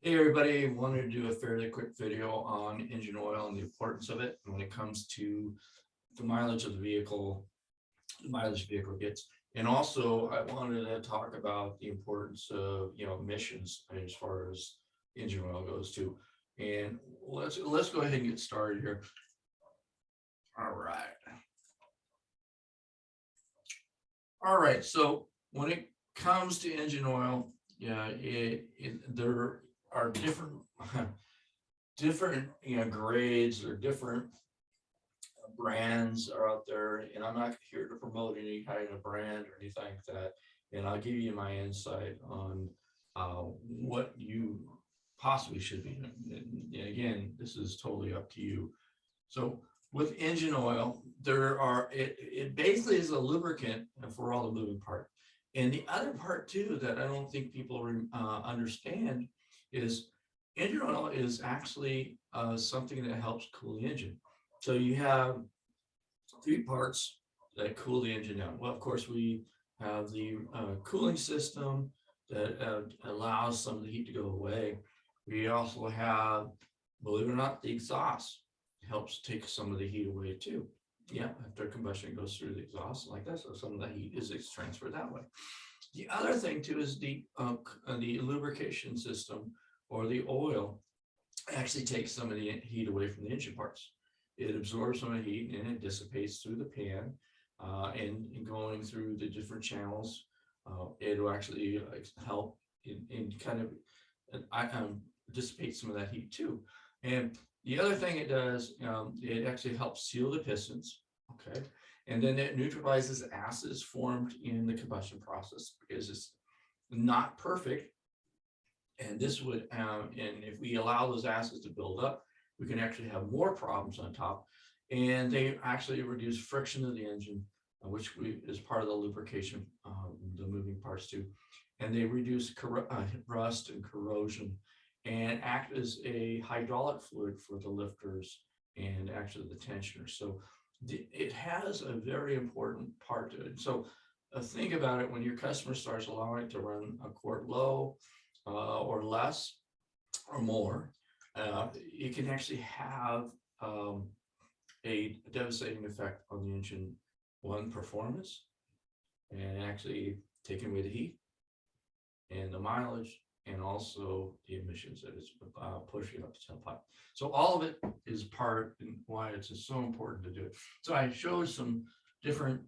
Hey everybody, wanted to do a fairly quick video on engine oil and the importance of it when it comes to the mileage of the vehicle, the mileage the vehicle gets. And also I wanted to talk about the importance of, emissions as far as engine oil goes too. And let's go ahead and get started here. All right. All right. So when it comes to engine oil, yeah, there are different different grades or different brands are out there, and I'm not here to promote any kind of brand or anything like that. And I'll give you my insight on what you possibly should be doing. And again, this is totally up to you. So with engine oil, it basically is a lubricant for all the moving parts. And the other part too that I don't think people understand is engine oil is actually something that helps cool the engine. So you have three parts that cool the engine down. Well, of course, we have the cooling system that allows some of the heat to go away. We also have, believe it or not, the exhaust helps take some of the heat away too. Yeah, after combustion goes through the exhaust like that, so some of the heat is transferred that way. The other thing too is the lubrication system or the oil actually takes some of the heat away from the engine parts. It absorbs some of the heat and it dissipates through the pan, and going through the different channels. It'll actually help in kind of dissipate some of that heat too. And the other thing it does, it actually helps seal the pistons. Okay. And then it neutralizes acids formed in the combustion process because it's not perfect. And this would, and if we allow those acids to build up, we can actually have more problems on top. And they actually reduce friction of the engine, which is part of the lubrication, the moving parts too. And they reduce rust and corrosion and act as a hydraulic fluid for the lifters and actually the tensioners. So it has a very important part to it. So think about it when your customer starts allowing it to run a quart low or less or more, it can actually have a devastating effect on the engine, one, performance, and actually taking away the heat and the mileage and also the emissions that it's pushing up the tailpipe. So all of it is part in why it's just so important to do it. So I showed some different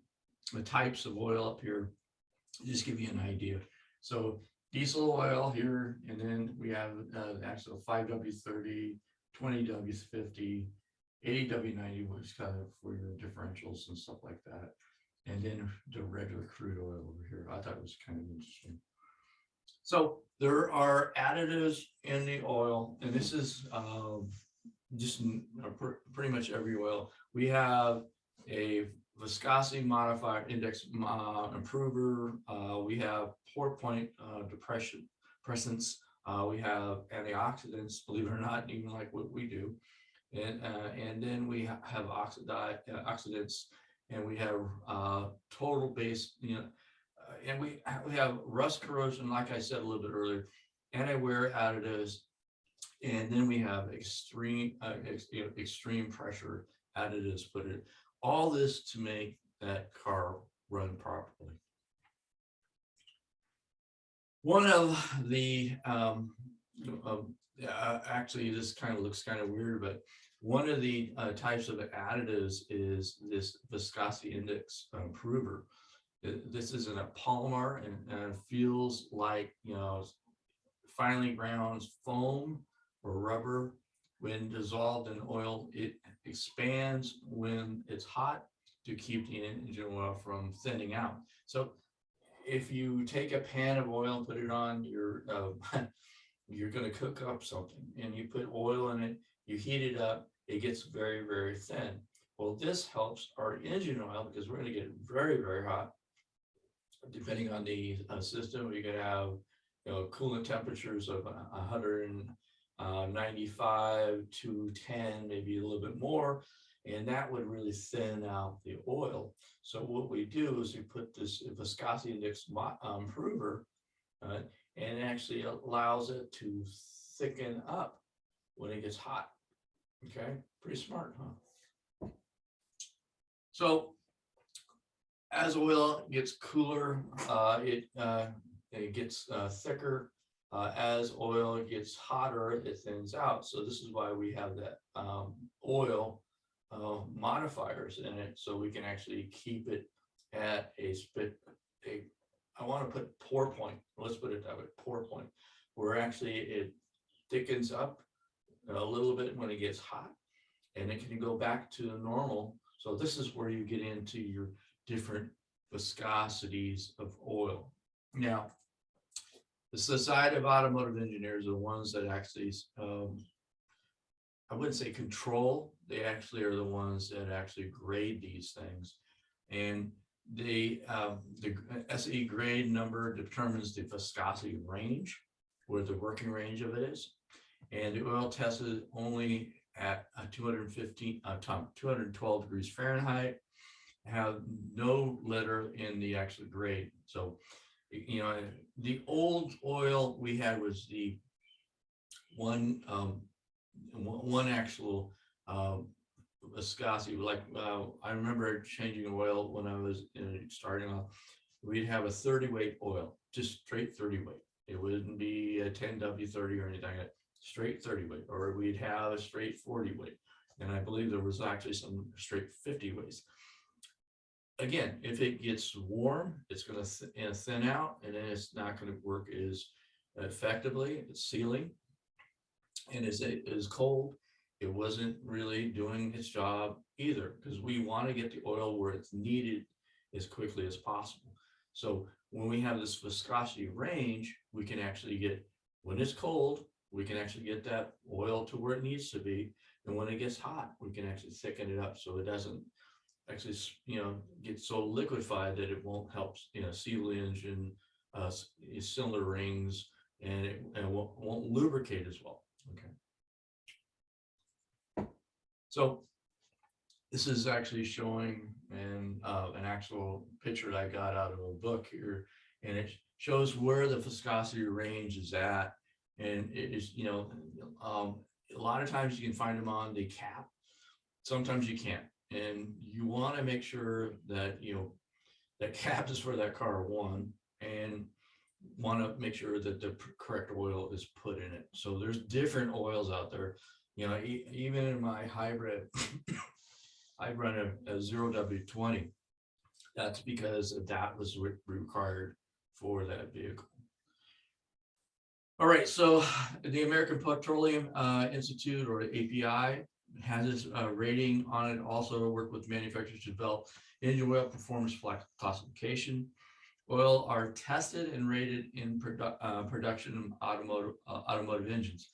types of oil up here, just give you an idea. So diesel oil here, and then we have actual 5W30, 20W50, 80W90, which is kind of for your differentials and stuff like that. And then the regular crude oil over here. I thought it was kind of interesting. So there are additives in the oil, and this is just pretty much every oil. We have a viscosity modifier index improver. We have pour point depressants. We have antioxidants, believe it or not, even like what we do. And then we have oxidants, and we have total base, and we have rust corrosion, like I said a little bit earlier, anti-wear additives, and then we have extreme pressure additives put in. All this to make that car run properly. One of the actually, this kind of looks kind of weird, but one of the types of additives is this viscosity index improver. This isn't a polymer and feels like, finely ground foam or rubber. When dissolved in oil, it expands when it's hot to keep the engine oil from thinning out. So if you take a pan of oil and put it on your, you're going to cook up something and you put oil in it, you heat it up, it gets very, very thin. Well, this helps our engine oil because we're going to get very, very hot. Depending on the system, we could have, coolant temperatures of 195 to 10, maybe a little bit more, and that would really thin out the oil. So what we do is we put this viscosity index improver and it actually allows it to thicken up when it gets hot. Okay, pretty smart, huh? So as oil gets cooler, it gets thicker. As oil gets hotter, it thins out. So this is why we have that oil modifiers in it, so we can actually keep it at I want to put pour point. Let's put it that way, pour point, where actually it thickens up a little bit when it gets hot, and it can go back to the normal. So this is where you get into your different viscosities of oil. Now, the Society of Automotive Engineers are the ones that actually, I wouldn't say control, they actually are the ones that actually grade these things. And the SE grade number determines the viscosity range, where the working range of it is. And the oil tested only at 212 degrees Fahrenheit, have no letter in the actual grade. So, you know, the old oil we had was the one actual viscosity. Like I remember changing oil when I was starting off. We'd have a 30 weight oil, just straight 30 weight. It wouldn't be a 10W30 or anything like that. Straight 30 weight, or we'd have a straight 40 weight. And I believe there was actually some straight 50 weights. Again, if it gets warm, it's going to thin out, and then it's not going to work as effectively. It's sealing. And as it is cold, it wasn't really doing its job either, because we want to get the oil where it's needed as quickly as possible. So when we have this viscosity range, we can actually get, when it's cold, we can actually get that oil to where it needs to be. And when it gets hot, we can actually thicken it up so it doesn't actually, you know, get so liquefied that it won't help, you know, seal the engine, cylinder rings, and it won't lubricate as well. Okay. So this is actually showing an actual picture that I got out of a book here, and it shows where the viscosity range is at. And it is, you know, a lot of times you can find them on the cap. Sometimes you can't. And you want to make sure that, you know, that cap is for that car, one, and want to make sure that the correct oil is put in it. So there's different oils out there. You know, even in my hybrid, I run a 0W20. That's because that was required for that vehicle. All right, so the American Petroleum Institute, or API, has this rating on it. Also work with manufacturers to develop engine oil performance classification. Oil are tested and rated in production automotive engines.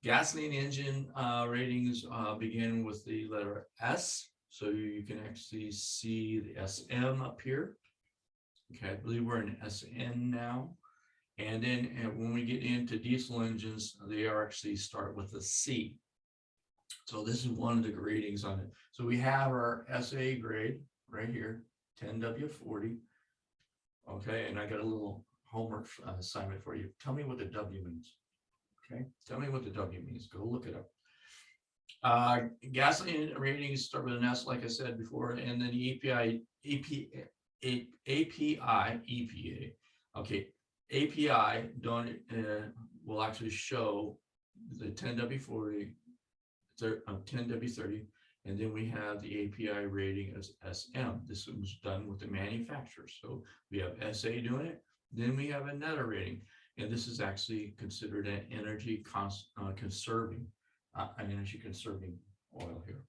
Gasoline engine ratings begin with the letter S. So you can actually see the SM up here. Okay, I believe we're in SN now. And then when we get into diesel engines, they actually start with a C. So this is one of the gradings on it. So we have our SA grade right here, 10W40. Okay, and I got a little homework assignment for you. Tell me what the W means. Okay, tell me what the W means. Go look it up. Gasoline ratings start with an S, like I said before, and then the EPA. Okay, API will actually show the 10W40, 10W30, and then we have the API rating as SM. This was done with the manufacturer. So we have SA doing it. Then we have another rating, and this is actually considered an energy conserving oil here.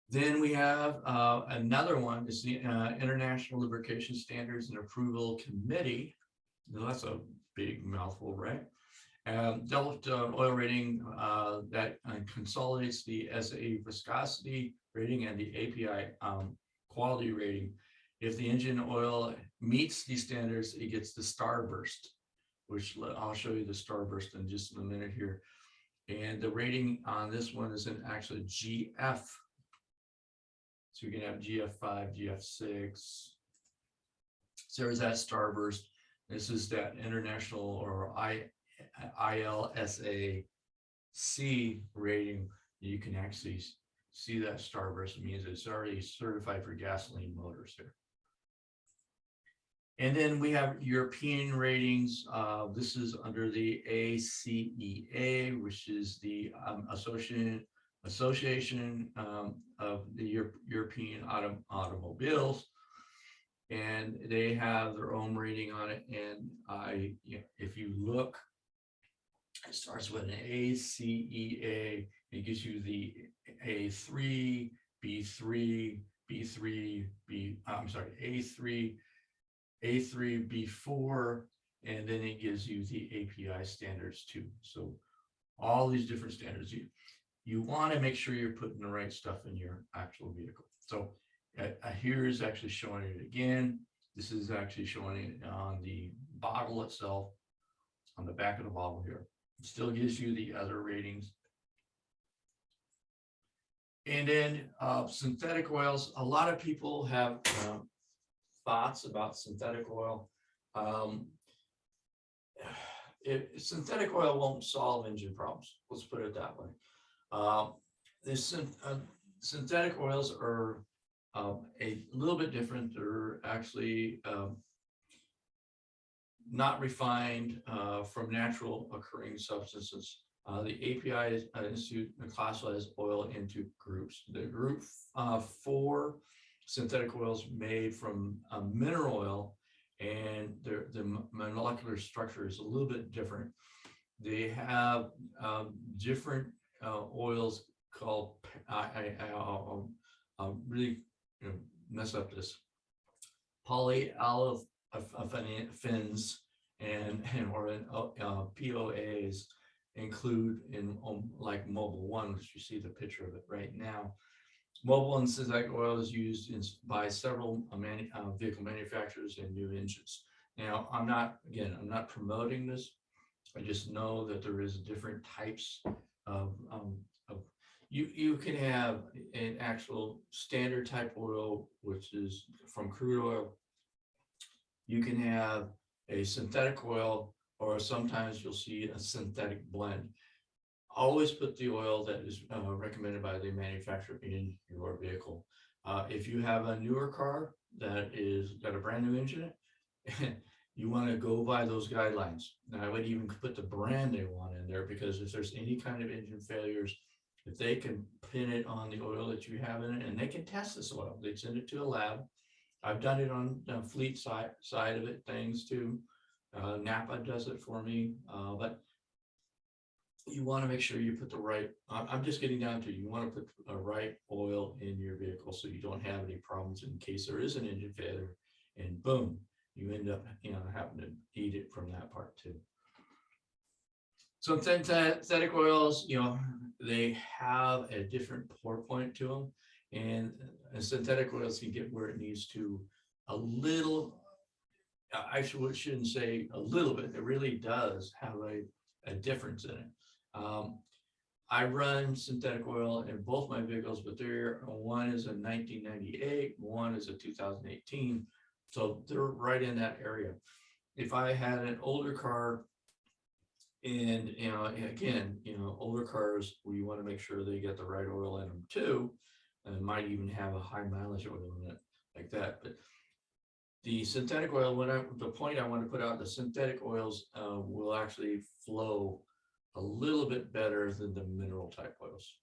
Then we have another one, is the International Lubrication Standards and Approval Committee. Now, that's a big mouthful, right? Developed oil rating that consolidates the SA viscosity rating and the API quality rating. If the engine oil meets these standards, it gets the starburst, which I'll show you the starburst in just a minute here. And the rating on this one is in actually GF. So you can have GF5, GF6, So there's that starburst. This is that international or ILSA C rating. You can actually see that starburst. It means it's already certified for gasoline motors here. And then we have European ratings. This is under the ACEA, which is the Association of the European Automobiles. And they have their own rating on it. And if you look, it starts with an ACEA. It gives you the A3, B3, B3, A3, B4, and then it gives you the API standards too. So all these different standards, you want to make sure you're putting the right stuff in your actual vehicle. So here is actually showing it again. This is actually showing it on the bottle itself, on the back of the bottle here. It still gives you the other ratings. And then synthetic oils. A lot of people have thoughts about synthetic oil. Synthetic oil won't solve engine problems. Let's put it that way. Synthetic oils are a little bit different. They're actually not refined from natural occurring substances. The API Institute classifies oil into groups. The group 4 synthetic oils made from mineral oil, and the molecular structure is a little bit different. They have different oils called, I'll really mess up this, polyolefins and POAs include in like Mobile 1, which you see the picture of it right now. Mobile 1 synthetic oil is used by several vehicle manufacturers and new engines. Now, I'm not promoting this. I just know that there is different types of you can have an actual standard type oil, which is from crude oil. You can have a synthetic oil, or sometimes you'll see a synthetic blend. Always put the oil that is recommended by the manufacturer in your vehicle. If you have a newer car that is got a brand new engine, you want to go by those guidelines. Now, I would even put the brand they want in there, because if there's any kind of engine failures, if they can pin it on the oil that you have in it, and they can test this oil, they send it to a lab. I've done it on the fleet side of it, things too. Napa does it for me, but you want to make sure you put the right, I'm just getting down to, you want to put the right oil in your vehicle so you don't have any problems in case there is an engine failure, and boom, you end up having to eat it from that part too. So synthetic oils, they have a different pour point to them, and synthetic oils can get where it needs to a little. I shouldn't say a little bit. It really does have a difference in it. I run synthetic oil in both my vehicles, but one is a 1998, one is a 2018. So they're right in that area. If I had an older car, and again, older cars, we want to make sure they get the right oil in them too, and might even have a high mileage oil in it like that. But the synthetic oil, the point I want to put out, the synthetic oils will actually flow a little bit better than the mineral type oils.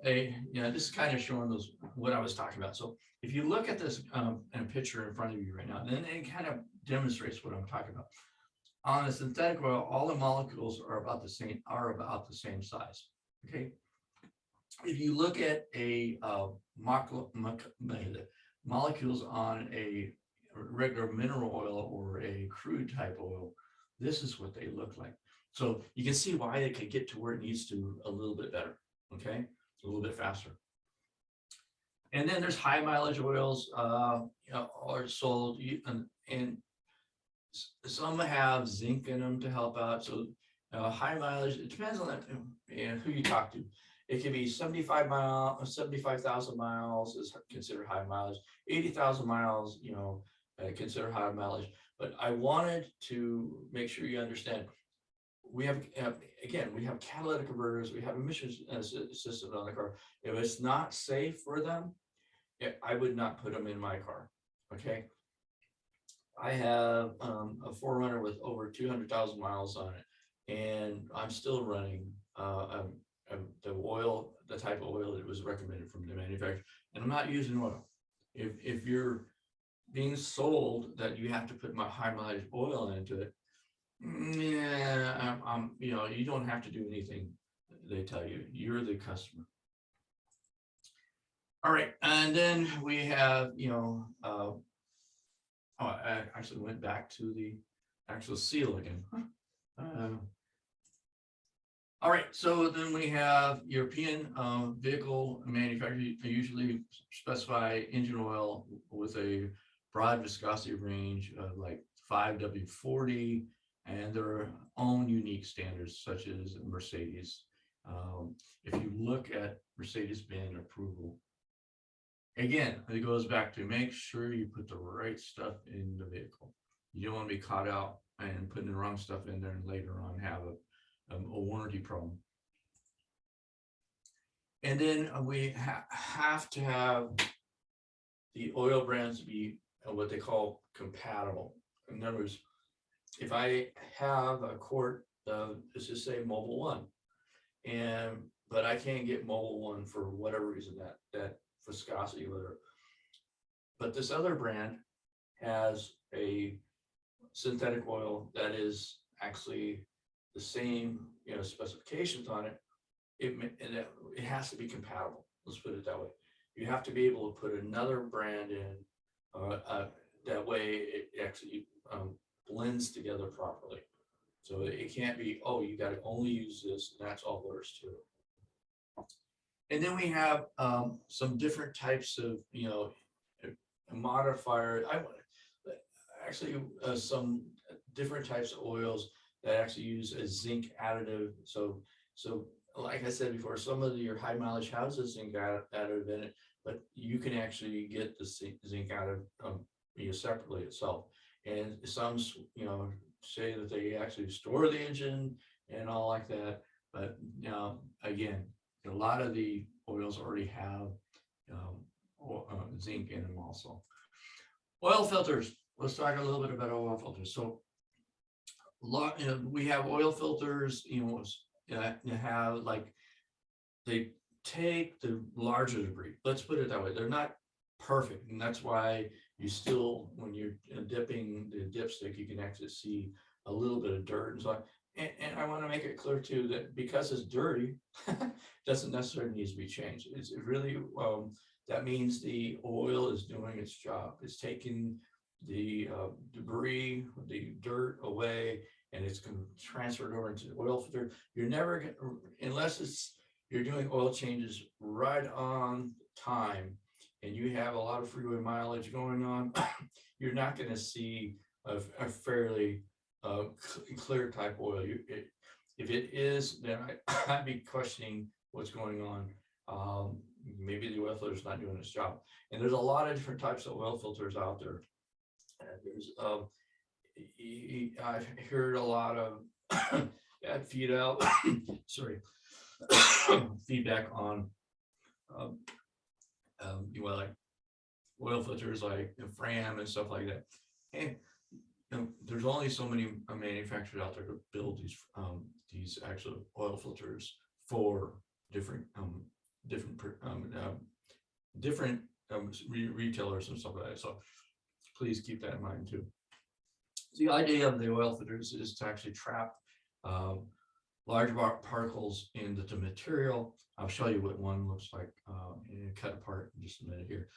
This is kind of showing what I was talking about. So if you look at this in a picture in front of you right now, then it kind of demonstrates what I'm talking about. On a synthetic oil, all the molecules are about the same size. Okay. If you look at molecules on a regular mineral oil or a crude type oil, this is what they look like. So you can see why it could get to where it needs to a little bit better. Okay, a little bit faster. And then there's high mileage oils are sold, and some have zinc in them to help out. So high mileage, it depends on who you talk to. It can be 75,000 miles is considered high mileage, 80,000 miles, considered high mileage. But I wanted to make sure you understand, we have, again, we have catalytic converters, we have emissions systems on the car. If it's not safe for them, I would not put them in my car, okay? I have a 4Runner with over 200,000 miles on it, and I'm still running the oil, the type of oil that was recommended from the manufacturer, and I'm not using oil. If you're being sold that you have to put my high mileage oil into it, yeah, you don't have to do anything they tell you. You're the customer. All right, and then we have, I actually went back to the actual seal again. All right, so then we have European vehicle manufacturers usually specify engine oil with a broad viscosity range of like 5W40 and their own unique standards, such as Mercedes. If you look at Mercedes-Benz approval, again, it goes back to make sure you put the right stuff in the vehicle. You don't want to be caught out and putting the wrong stuff in there and later on have a warranty problem. And then we have to have the oil brands be what they call compatible. In other words, if I have a quart of, let's just say Mobil 1, but I can't get Mobil 1 for whatever reason, that viscosity, whatever. But this other brand has a synthetic oil that is actually the same, specifications on it. It has to be compatible. Let's put it that way. You have to be able to put another brand in. That way, it actually blends together properly. So it can't be, oh, you got to only use this, and that's all there is to it. And then we have some different types of, modifier. Some different types of oils that actually use a zinc additive. So like I said before, some of your high mileage has a zinc additive in it, but you can actually get the zinc additive separately itself. And some, say that they actually store the engine and all like that. But again, a lot of the oils already have zinc in them also. Oil filters. Let's talk a little bit about oil filters. So, we have oil filters. You have like, they take the larger debris. Let's put it that way. They're not perfect, and that's why you still, when you're dipping the dipstick, you can actually see a little bit of dirt and so on. And I want to make it clear too that because it's dirty, doesn't necessarily need to be changed. It's really that means the oil is doing its job. It's taking the debris, the dirt away, and it's going to transfer it over into the oil filter. You're never going, unless you're doing oil changes right on time, and you have a lot of freeway mileage going on, you're not going to see a fairly clear type oil. If it is, then I'd be questioning what's going on. Maybe the oil filter is not doing its job. And there's a lot of different types of oil filters out there. There's I've heard a lot of feedback on like oil filters like Fram and stuff like that. And there's only so many manufacturers out there to build these actual oil filters for different retailers and stuff like that. So please keep that in mind too. The idea of the oil filters is to actually trap large particles into the material. I'll show you what one looks like and cut apart in just a minute here.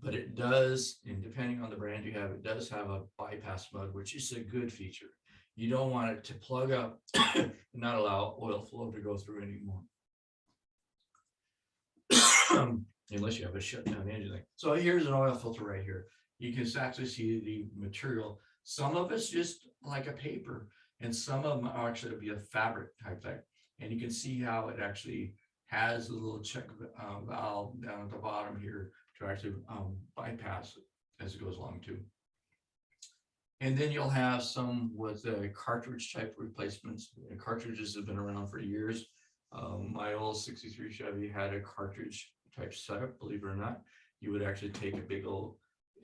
But it does, and depending on the brand you have, it does have a bypass mode, which is a good feature. You don't want it to plug up and not allow oil flow to go through anymore. Unless you have a shutdown engine. So here's an oil filter right here. You can actually see the material. Some of it's just like a paper, and some of them are actually be a fabric type thing. And you can see how it actually has a little check valve down at the bottom here to actually bypass it as it goes along too. And then you'll have some with cartridge type replacements. And cartridges have been around for years. My old 63 Chevy had a cartridge type setup, believe it or not. You would actually take a big old,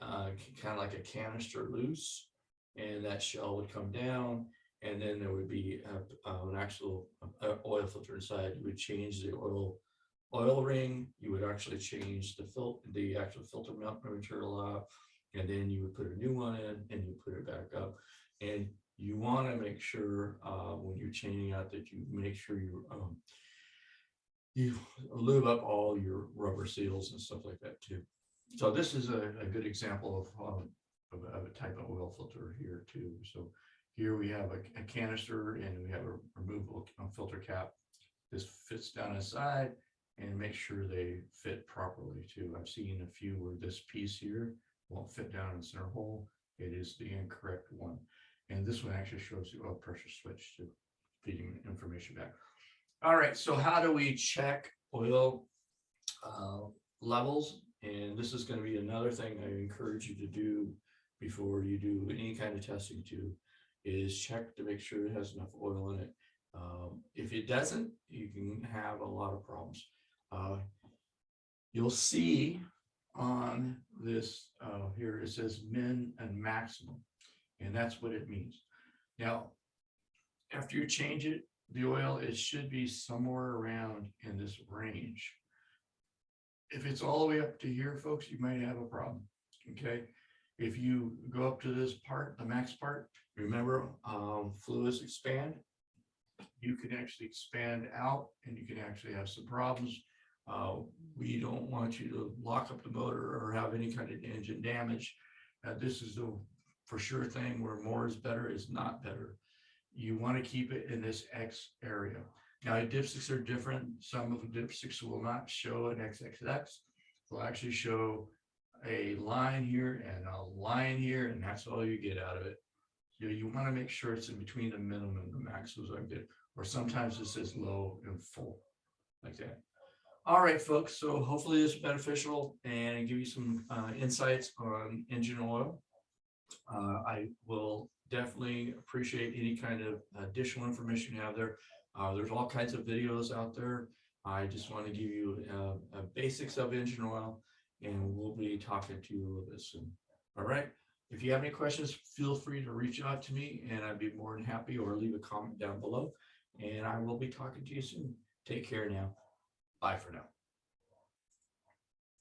kind of like a canister loose, and that shell would come down, and then there would be an actual oil filter inside. You would change the oil ring. You would actually change the actual filter material out, and then you would put a new one in, and you put it back up. And you want to make sure when you're changing out that you make sure you lube up all your rubber seals and stuff like that too. So this is a good example of a type of oil filter here too. So here we have a canister, and we have a removable filter cap. This fits down inside, and make sure they fit properly too. I've seen a few where this piece here won't fit down in the center hole. It is the incorrect one. And this one actually shows the oil pressure switch to feeding information back. All right, so how do we check oil levels? And this is going to be another thing I encourage you to do before you do any kind of testing too, is check to make sure it has enough oil in it. If it doesn't, you can have a lot of problems. You'll see on this here, it says min and maximum, and that's what it means. Now, after you change it, the oil, it should be somewhere around in this range. If it's all the way up to here, folks, you might have a problem. Okay, if you go up to this part, the max part, remember, fluids expand. You can actually expand out, and you can actually have some problems. We don't want you to lock up the motor or have any kind of engine damage. This is the for sure thing where more is better is not better. You want to keep it in this X area. Now, dipsticks are different. Some of the dipsticks will not show an XXX. They'll actually show a line here and a line here, and that's all you get out of it. You want to make sure it's in between the minimum and the maximum, like that. Or sometimes it says low and full, like that. All right, folks. So hopefully this is beneficial and give you some insights on engine oil. I will definitely appreciate any kind of additional information you have there. There's all kinds of videos out there. I just want to give you basics of engine oil, and we'll be talking to you a little bit soon. All right. If you have any questions, feel free to reach out to me, and I'd be more than happy, or leave a comment down below, and I will be talking to you soon. Take care now. Bye for now.